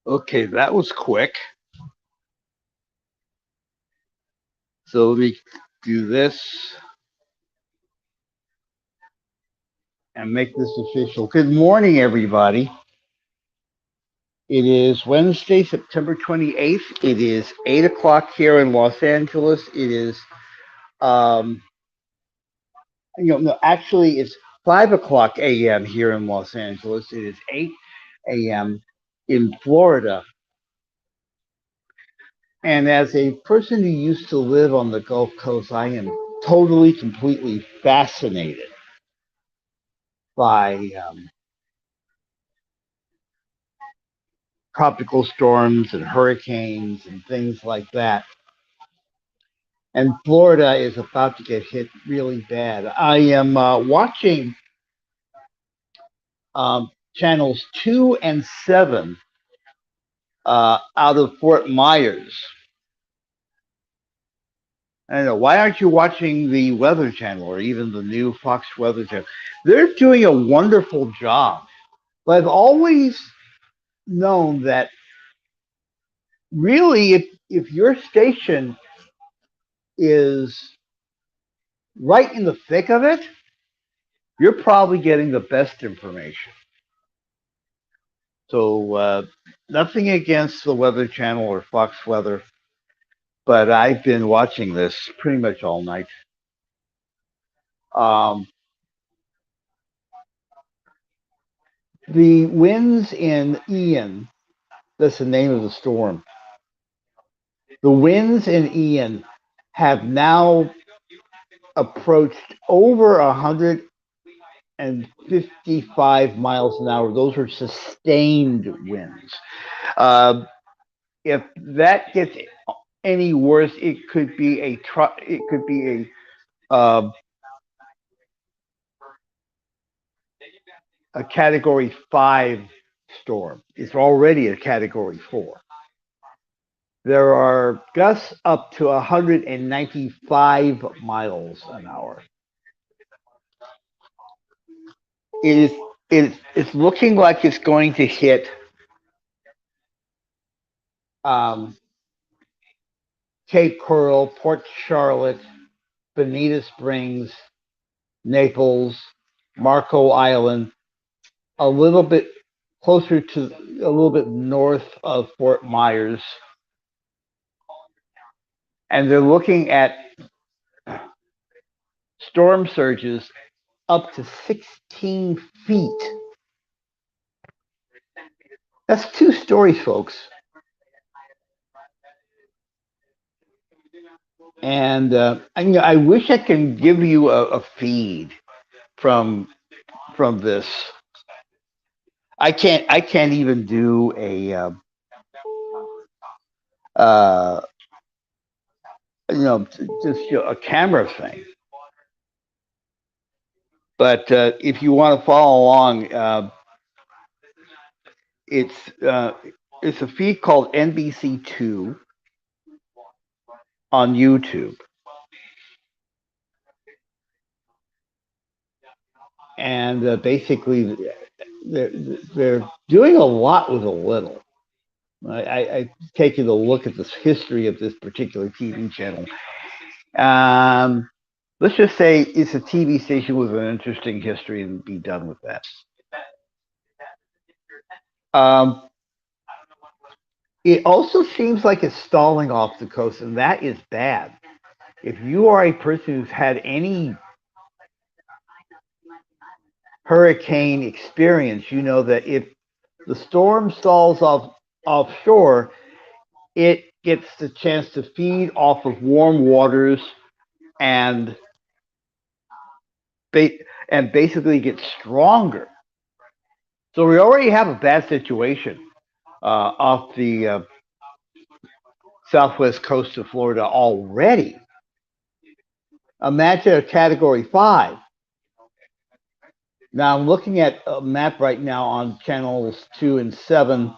Okay, that was quick. So let me do this and make this official. Good morning, everybody. It is Wednesday, September 28th. It is 8 o'clock here in Los Angeles. It is, um, no, actually, it's 5 o'clock a.m. here in Los Angeles. It is 8 a.m. in Florida. And as a person who used to live on the Gulf Coast, I am totally, completely fascinated by tropical storms and hurricanes and things like that. And Florida is about to get hit really bad. I am watching channels 2 and 7 out of Fort Myers. I don't know, why aren't you watching the Weather Channel or even the new Fox Weather Channel? They're doing a wonderful job. But I've always known that really, if your station is right in the thick of it, you're probably getting the best information. So nothing against the Weather Channel or Fox Weather, but I've been watching this pretty much all night. Um, the winds in Ian, that's the name of the storm. The winds in Ian have now approached over 155 miles an hour. Those are sustained winds. Uh, if that gets any worse, it could be a Category 5 storm. It's already a Category 4. There are gusts up to 195 miles an hour. It is it's looking like it's going to hit um, Cape Coral, Port Charlotte, Bonita Springs, Naples, Marco Island, a little bit closer to a little bit north of Fort Myers, and they're looking at storm surges up to 16 feet. That's 2 stories, folks. And I wish I can give you a feed from this. I can't even do uh, just a camera thing. But if you want to follow along, it's uh, it's a feed called NBC2 on YouTube, and basically they're they're doing a lot with a little. I taken a look at this history of this particular TV channel. Um, let's just say it's a TV station with an interesting history, and be done with that. Um, it also seems like it's stalling off the coast, and that is bad. If you are a person who's had any hurricane experience, you know that if the storm stalls offshore, it gets the chance to feed off of warm waters and and basically get stronger. So we already have a bad situation off the southwest coast of Florida already. Imagine a Category 5. Now I'm looking at a map right now on channels 2 and 7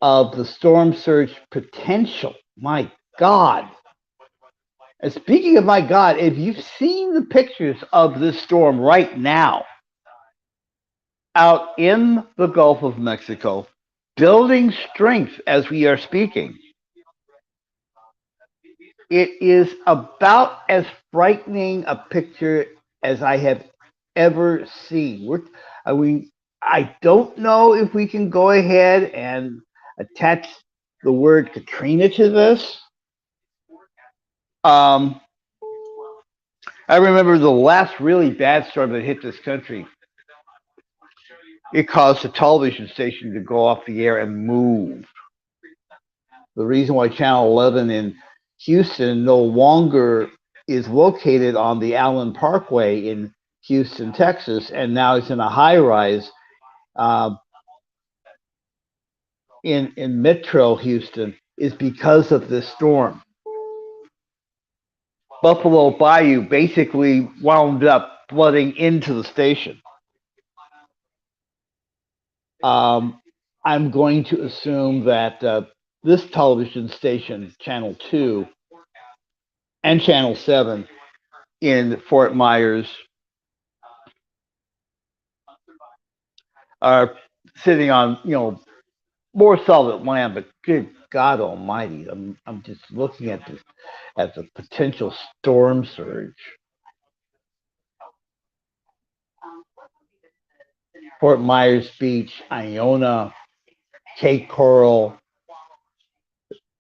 of the storm surge potential. My God. And speaking of my God, if you've seen the pictures of this storm right now out in the Gulf of Mexico, building strength as we are speaking. It is about as frightening a picture as I have ever seen. I mean, I don't know if we can go ahead and attach the word Katrina to this. Um, I remember the last really bad storm that hit this country. It caused the television station to go off the air and move. The reason why Channel 11 in Houston no longer is located on the Allen Parkway in Houston, Texas, and now it's in a high rise uh, in Metro Houston is because of this storm. Buffalo Bayou basically wound up flooding into the station. Um, I'm going to assume that this television station, Channel 2 and Channel 7 in Fort Myers, are sitting on, more solid land, but good God Almighty, I'm just looking at this as a potential storm surge. Fort Myers Beach, Iona, Cape Coral.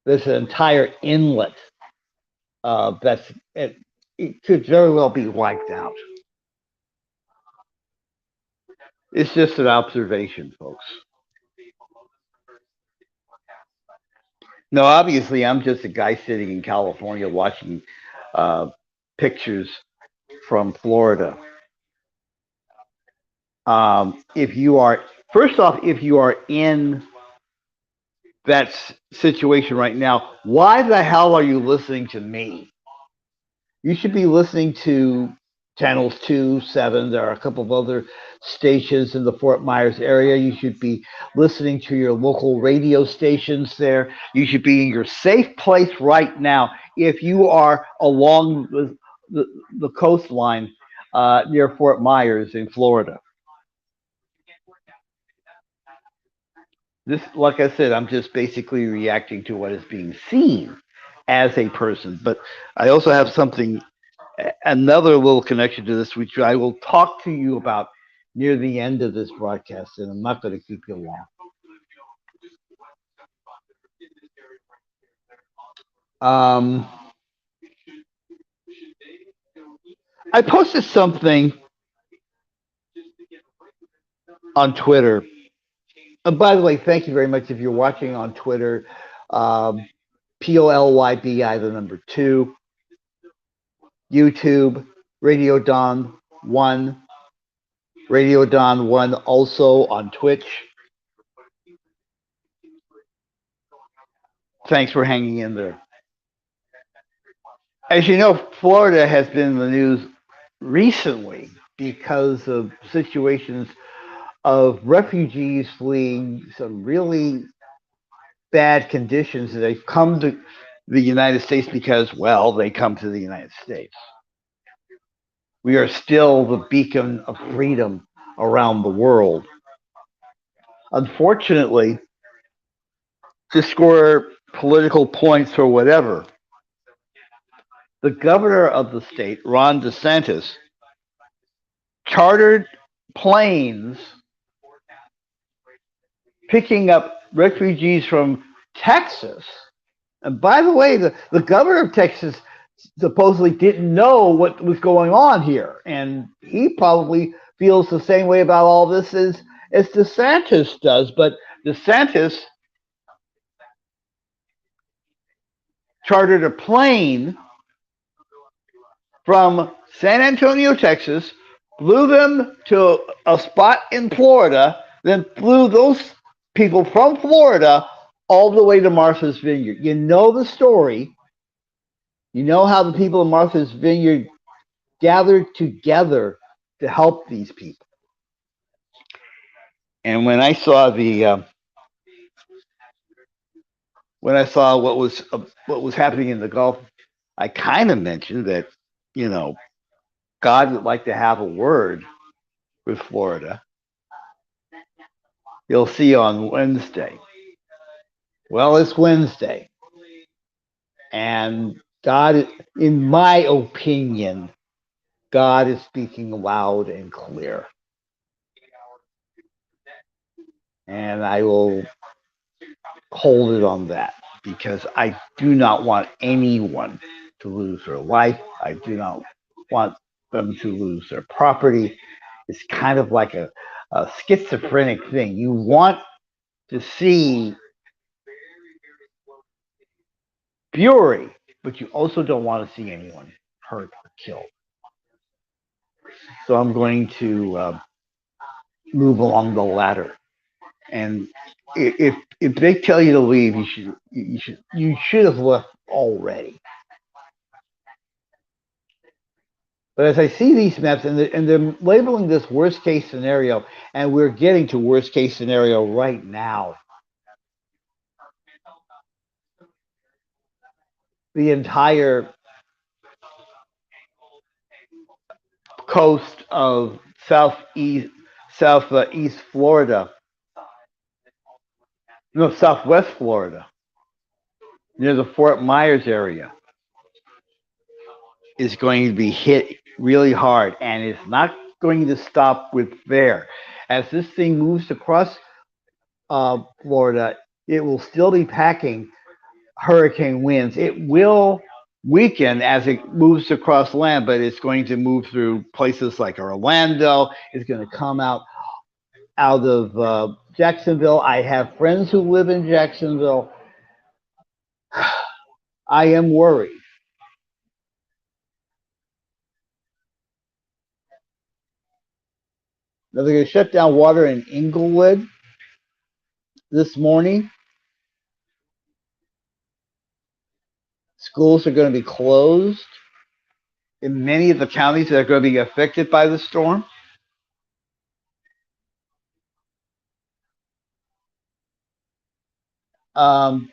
There's an entire inlet it could very well be wiped out. It's just an observation, folks. No, obviously, I'm just a guy sitting in California watching uh, pictures from Florida. If you are, first off, if you are in that situation right now, why the hell are you listening to me? You should be listening to channels 2, 7. There are a couple of other stations in the Fort Myers area. You should be listening to your local radio stations there. You should be in your safe place right now if you are along the coastline near Fort Myers in Florida. This, like I said, I'm just basically reacting to what is being seen as a person. But I also have something, another little connection to this, which I will talk to you about near the end of this broadcast, and I'm not going to keep you long. Um, I posted something on Twitter. And by the way, thank you very much if you're watching on Twitter. Um, POLYBI, the number 2, YouTube, Radio Dawn 1, Radio Dawn 1 also on Twitch. Thanks for hanging in there. As you know, Florida has been in the news recently because of situations of refugees fleeing some really bad conditions. They've come to the United States because, well, they come to the United States. We are still the beacon of freedom around the world. Unfortunately, to score political points or whatever, the governor of the state, Ron DeSantis, chartered planes picking up refugees from Texas. And by the way, the governor of Texas supposedly didn't know what was going on here. And he probably feels the same way about all this as DeSantis does. But DeSantis chartered a plane from San Antonio, Texas, flew them to a spot in Florida, then flew those people from Florida all the way to Martha's Vineyard. You know the story. You know how the people in Martha's Vineyard gathered together to help these people. And when I saw what was happening in the Gulf, I kind of mentioned that you know God would like to have a word with Florida. You'll see on Wednesday. Well, it's Wednesday, and God, in my opinion, God is speaking loud and clear. And I will hold it on that because I do not want anyone to lose their life. I do not want them to lose their property. It's kind of like a schizophrenic thing. You want to see fury, but you also don't want to see anyone hurt or killed. So I'm going to move along the ladder. And if they tell you to leave, you should have left already. But as I see these maps, and they're labeling this worst case scenario, and we're getting to worst case scenario right now. The entire coast of southeast Florida, no, southwest Florida, near the Fort Myers area, is going to be hit really hard, and it's not going to stop with there. As this thing moves across Florida, it will still be packing hurricane winds. It will weaken as it moves across land, but it's going to move through places like Orlando. It's going to come out of Jacksonville. I have friends who live in Jacksonville. I am worried. Now they're going to shut down water in Inglewood this morning. Schools are going to be closed in many of the counties that are going to be affected by the storm. Um,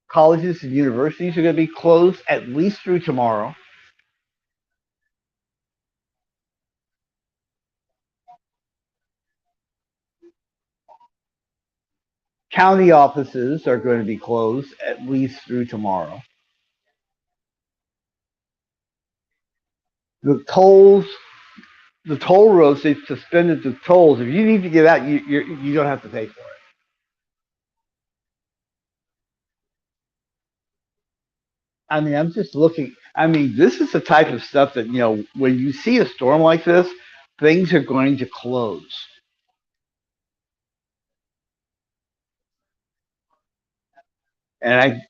Colleges and universities are going to be closed at least through tomorrow. County offices are going to be closed at least through tomorrow. The tolls, the toll roads, they've suspended the tolls. If you need to get out, you don't have to pay for it. I mean, I'm just looking. I mean, this is the type of stuff that, when you see a storm like this, things are going to close. And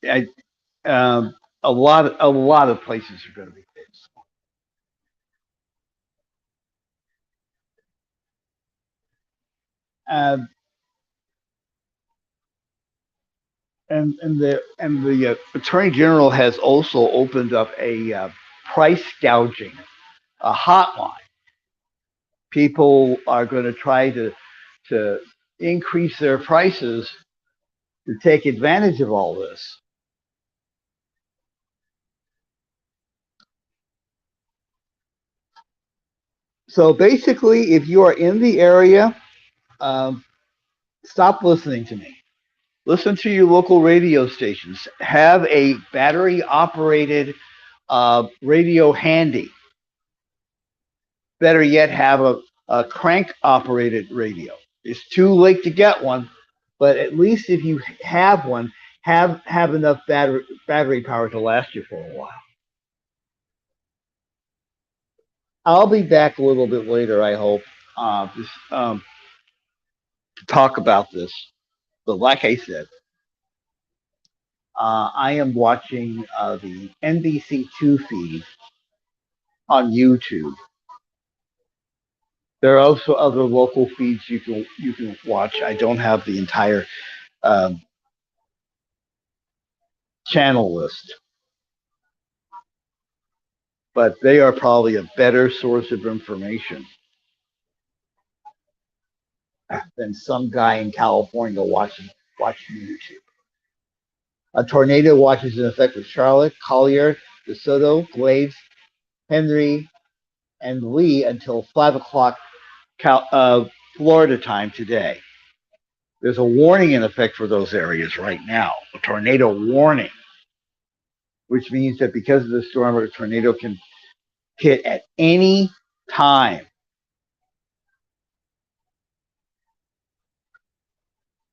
a lot of places are going to be fixed. Um, and the attorney general has also opened up a price gouging, a hotline. People are going to try to increase their prices to take advantage of all this. So basically, if you are in the area, um, stop listening to me. Listen to your local radio stations. Have a battery operated radio handy. Better yet, have a crank operated radio. It's too late to get one, but at least if you have one, have enough battery power to last you for a while. I'll be back a little bit later, I hope, to talk about this. But like I said, I am watching the NBC2 feed on YouTube. There are also other local feeds you can watch. I don't have the entire um, channel list, but they are probably a better source of information than some guy in California watching YouTube. A tornado watch is in effect with Charlotte, Collier, DeSoto, Glades, Henry, and Lee until 5 o'clock Florida time today. There's a warning in effect for those areas right now, a tornado warning, which means that because of the storm, a tornado can hit at any time.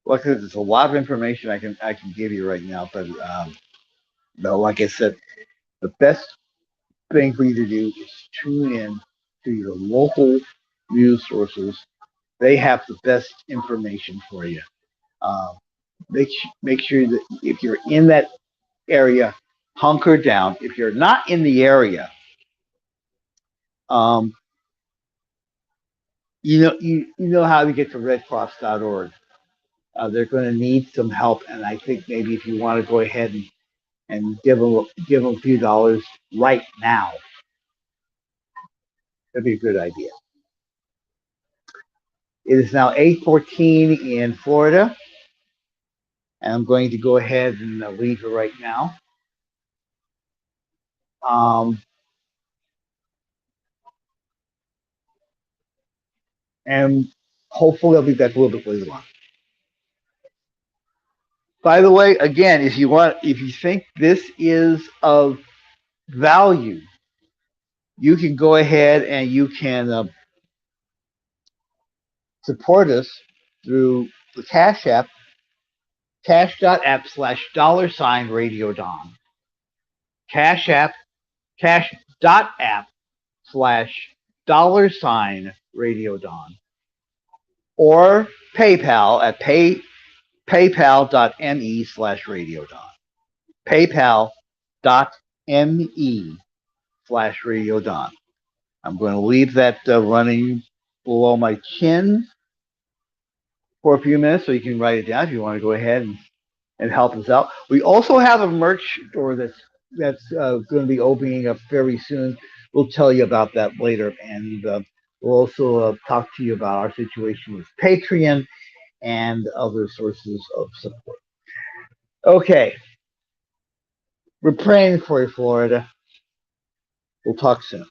Like I said, there's a lot of information I can give you right now, but like I said, the best thing for you to do is tune in to your local news sources. They have the best information for you. Um, make sure that if you're in that area, hunker down. If you're not in the area, um, you know how to get to redcross.org. They're going to need some help, and I think maybe if you want to go ahead and give them a few dollars right now, that'd be a good idea. It is now 8:14 in Florida, and I'm going to go ahead and leave it right now. Um, and hopefully I'll be back a little bit later on. By the way, again, if you think this is of value, you can go ahead and you can support us through the Cash App, cash.app/$Radio Don. Cash App, cash.app/$Radio Don. Or PayPal at paypal.me/Radio Don. PayPal.me/Radio Don. I'm going to leave that running below my chin for a few minutes so you can write it down if you want to go ahead and help us out. We also have a merch store that's going to be opening up very soon. We'll tell you about that later, and we'll also talk to you about our situation with Patreon and other sources of support. Okay, we're praying for you, Florida. We'll talk soon.